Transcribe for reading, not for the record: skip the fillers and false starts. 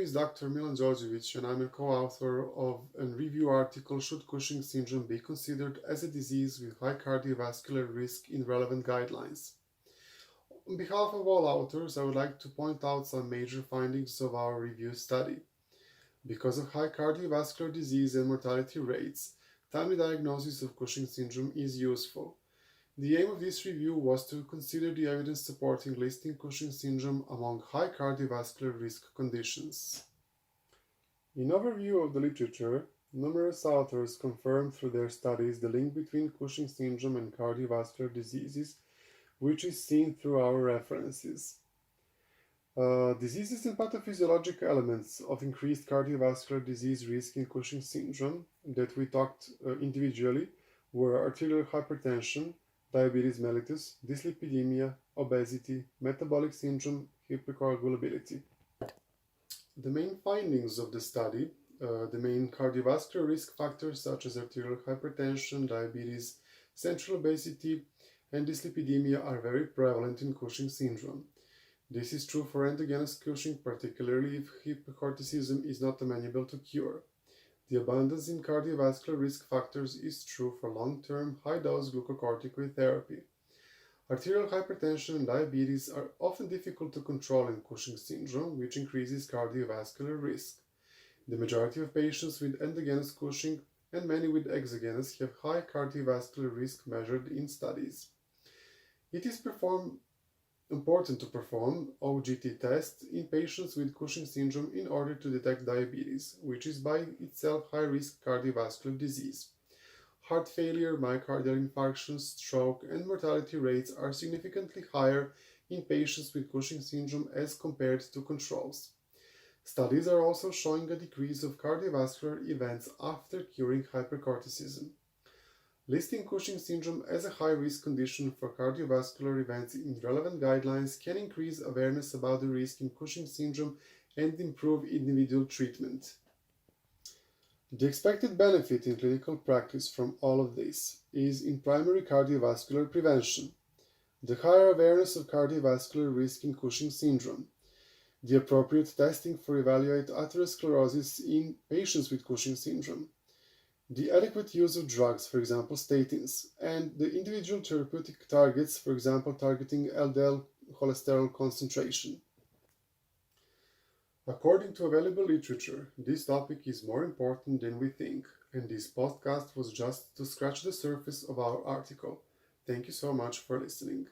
is Dr. Milan Djordjevic, and I'm a co-author of a review article, Should Cushing Syndrome be Considered as a Disease with High Cardiovascular Risk in Relevant Guidelines? On behalf of all authors, I would like to point out some major findings of our review study. Because of high cardiovascular disease and mortality rates, timely diagnosis of Cushing syndrome is useful. The aim of this review was to consider the evidence supporting listing Cushing syndrome among high cardiovascular risk conditions. In overview of the literature, numerous authors confirmed through their studies the link between Cushing syndrome and cardiovascular diseases, which is seen through our references. Diseases and pathophysiologic elements of increased cardiovascular disease risk in Cushing syndrome that we talked individually were arterial hypertension, diabetes mellitus, dyslipidemia, obesity, metabolic syndrome, hypercoagulability. The main findings of the study, the main cardiovascular risk factors such as arterial hypertension, diabetes, central obesity, and dyslipidemia are very prevalent in Cushing syndrome. This is true for endogenous Cushing, particularly if hypercorticism is not amenable to cure. The abundance in cardiovascular risk factors is true for long-term, high-dose glucocorticoid therapy. Arterial hypertension and diabetes are often difficult to control in Cushing syndrome, which increases cardiovascular risk. The majority of patients with endogenous Cushing and many with exogenous have high cardiovascular risk measured in studies. It is important to perform OGT tests in patients with Cushing syndrome in order to detect diabetes, which is by itself high-risk cardiovascular disease. Heart failure, myocardial infarction, stroke, and mortality rates are significantly higher in patients with Cushing syndrome as compared to controls. Studies are also showing a decrease of cardiovascular events after curing hypercorticism. Listing Cushing syndrome as a high-risk condition for cardiovascular events in relevant guidelines can increase awareness about the risk in Cushing syndrome and improve individual treatment. The expected benefit in clinical practice from all of this is in primary cardiovascular prevention, the higher awareness of cardiovascular risk in Cushing syndrome, the appropriate testing for evaluate atherosclerosis in patients with Cushing syndrome, the adequate use of drugs, for example statins, and the individual therapeutic targets, for example targeting LDL cholesterol concentration. According to available literature, this topic is more important than we think, and this podcast was just to scratch the surface of our article. Thank you so much for listening.